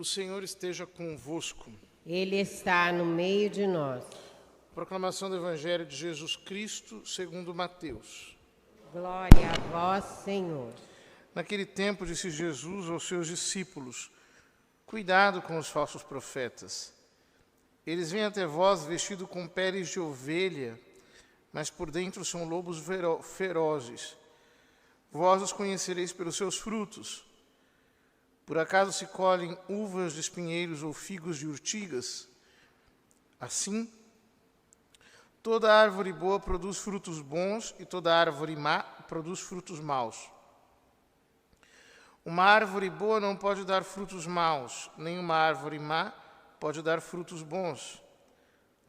Senhor esteja convosco. Ele está no meio de nós. Proclamação do Evangelho de Jesus Cristo, segundo Mateus. Glória a vós, Senhor. Naquele tempo disse Jesus aos seus discípulos: cuidado com os falsos profetas. Eles vêm até vós vestidos com peles de ovelha, mas por dentro são lobos ferozes. Vós os conhecereis pelos seus frutos. Por acaso se colhem uvas de espinheiros ou figos de urtigas? Assim, toda árvore boa produz frutos bons e toda árvore má produz frutos maus. Uma árvore boa não pode dar frutos maus, nem uma árvore má pode dar frutos bons.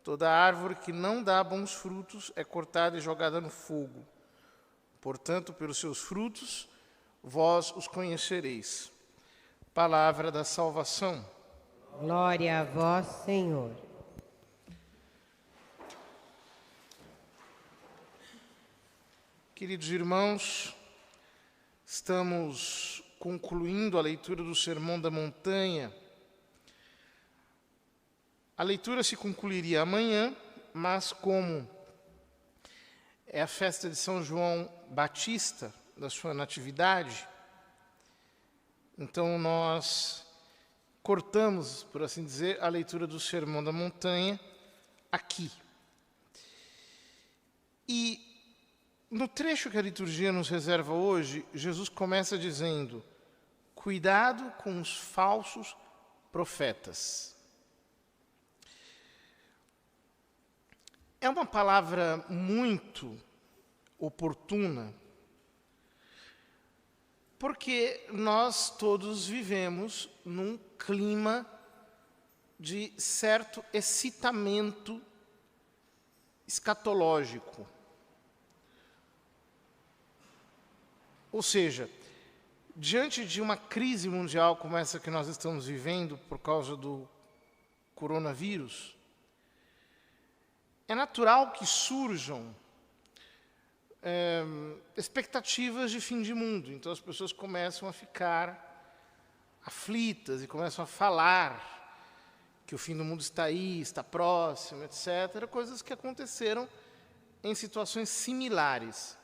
Toda árvore que não dá bons frutos é cortada e jogada no fogo. Portanto, pelos seus frutos, vós os conhecereis. Palavra da salvação. Glória a vós, Senhor. Queridos irmãos, estamos concluindo a leitura do Sermão da Montanha. A leitura se concluiria amanhã, mas como é a festa de São João Batista, da sua natividade, então nós cortamos, por assim dizer, a leitura do Sermão da Montanha aqui. E no trecho que a liturgia nos reserva hoje, Jesus começa dizendo: cuidado com os falsos profetas. É uma palavra muito oportuna, porque nós todos vivemos num clima de certo excitamento escatológico. Ou seja, diante de uma crise mundial como essa que nós estamos vivendo por causa do coronavírus, é natural que surjam expectativas de fim de mundo. Então as pessoas começam a ficar aflitas e começam a falar que o fim do mundo está aí, está próximo, etc. Coisas que aconteceram em situações similares.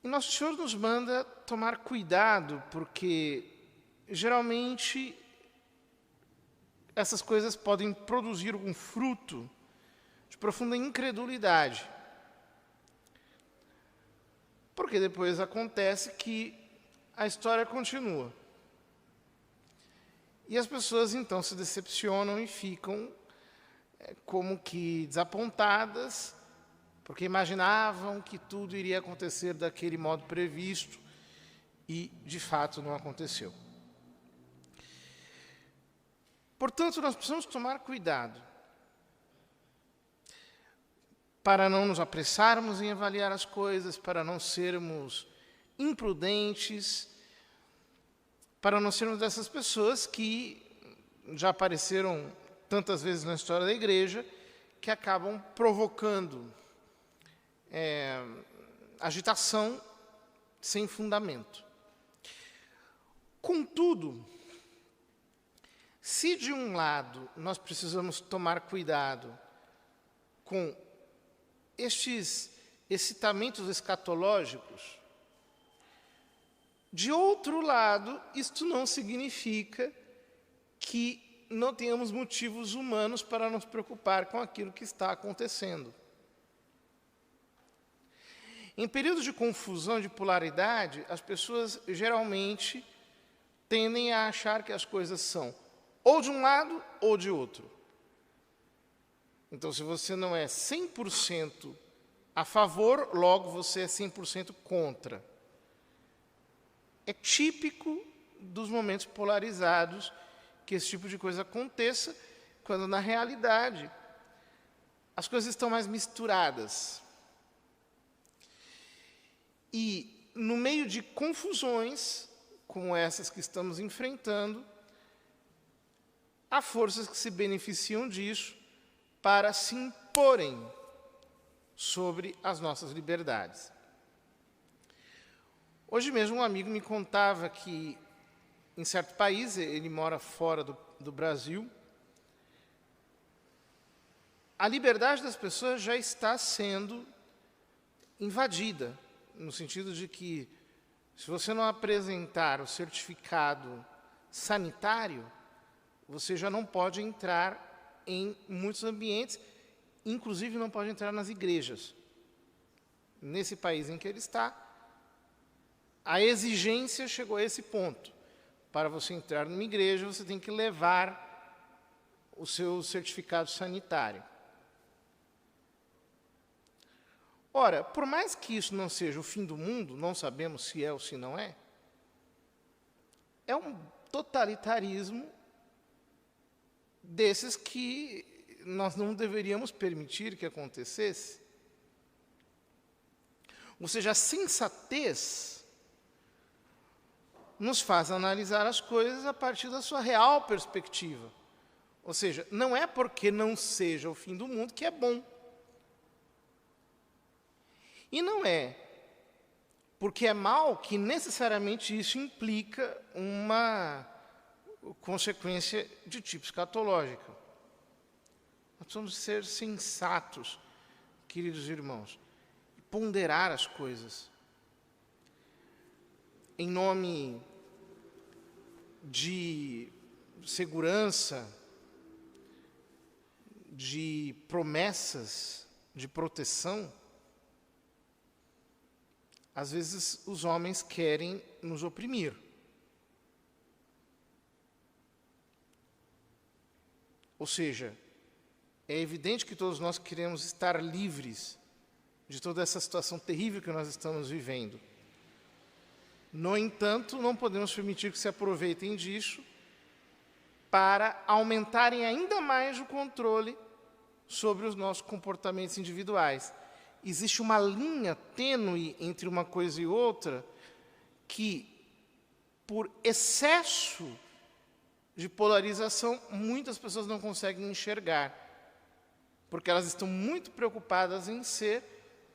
E Nosso Senhor nos manda tomar cuidado, porque geralmente essas coisas podem produzir um fruto de profunda incredulidade. Porque depois acontece que a história continua. E as pessoas então se decepcionam e ficam como que desapontadas, porque imaginavam que tudo iria acontecer daquele modo previsto e, de fato, não aconteceu. Portanto, nós precisamos tomar cuidado para não nos apressarmos em avaliar as coisas, para não sermos imprudentes, para não sermos dessas pessoas que já apareceram tantas vezes na história da igreja, que acabam provocando agitação sem fundamento. Contudo, se de um lado nós precisamos tomar cuidado com estes excitamentos escatológicos, de outro lado, isto não significa que não tenhamos motivos humanos para nos preocupar com aquilo que está acontecendo. Em períodos de confusão, de polaridade, as pessoas geralmente tendem a achar que as coisas são ou de um lado ou de outro. Então, se você não é 100% a favor, logo você é 100% contra. É típico dos momentos polarizados que esse tipo de coisa aconteça, quando na realidade as coisas estão mais misturadas. E no meio de confusões como essas que estamos enfrentando, há forças que se beneficiam disso para se imporem sobre as nossas liberdades. Hoje mesmo um amigo me contava que em certo país, ele mora fora do Brasil, a liberdade das pessoas já está sendo invadida, no sentido de que, se você não apresentar o certificado sanitário, você já não pode entrar em muitos ambientes, inclusive não pode entrar nas igrejas. Nesse país em que ele está, a exigência chegou a esse ponto. Para você entrar numa igreja, você tem que levar o seu certificado sanitário. Ora, por mais que isso não seja o fim do mundo, não sabemos se é ou se não é um totalitarismo desses que nós não deveríamos permitir que acontecesse. Ou seja, a sensatez nos faz analisar as coisas a partir da sua real perspectiva. Ou seja, não é porque não seja o fim do mundo que é bom. E não é porque é mal que necessariamente isso implica uma consequência de tipo escatológica. Nós precisamos ser sensatos, queridos irmãos, e ponderar as coisas. Em nome de segurança, de promessas, de proteção, às vezes os homens querem nos oprimir. Ou seja, é evidente que todos nós queremos estar livres de toda essa situação terrível que nós estamos vivendo. No entanto, não podemos permitir que se aproveitem disso para aumentarem ainda mais o controle sobre os nossos comportamentos individuais. Existe uma linha tênue entre uma coisa e outra que, por excesso de polarização, muitas pessoas não conseguem enxergar, porque elas estão muito preocupadas em ser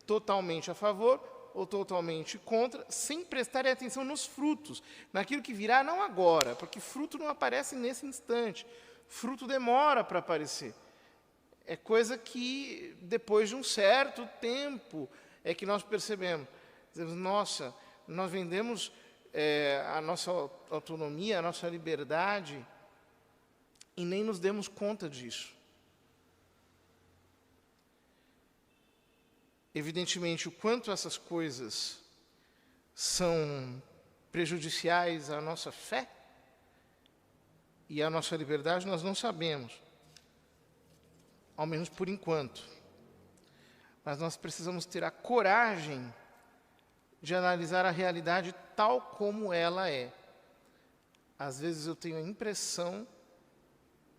totalmente a favor ou totalmente contra, sem prestarem atenção nos frutos, naquilo que virá não agora, porque fruto não aparece nesse instante, fruto demora para aparecer. É coisa que, depois de um certo tempo, é que nós percebemos. Dizemos, nossa, nós vendemos a nossa autonomia, a nossa liberdade, e nem nos demos conta disso. Evidentemente, o quanto essas coisas são prejudiciais à nossa fé e à nossa liberdade, nós não sabemos. Ao menos por enquanto. Mas nós precisamos ter a coragem de analisar a realidade tal como ela é. Às vezes eu tenho a impressão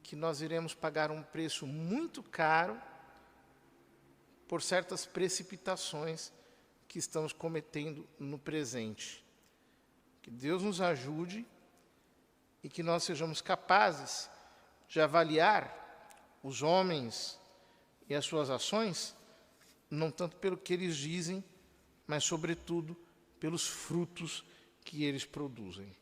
que nós iremos pagar um preço muito caro por certas precipitações que estamos cometendo no presente. Que Deus nos ajude e que nós sejamos capazes de avaliar os homens e as suas ações, não tanto pelo que eles dizem, mas, sobretudo, pelos frutos que eles produzem.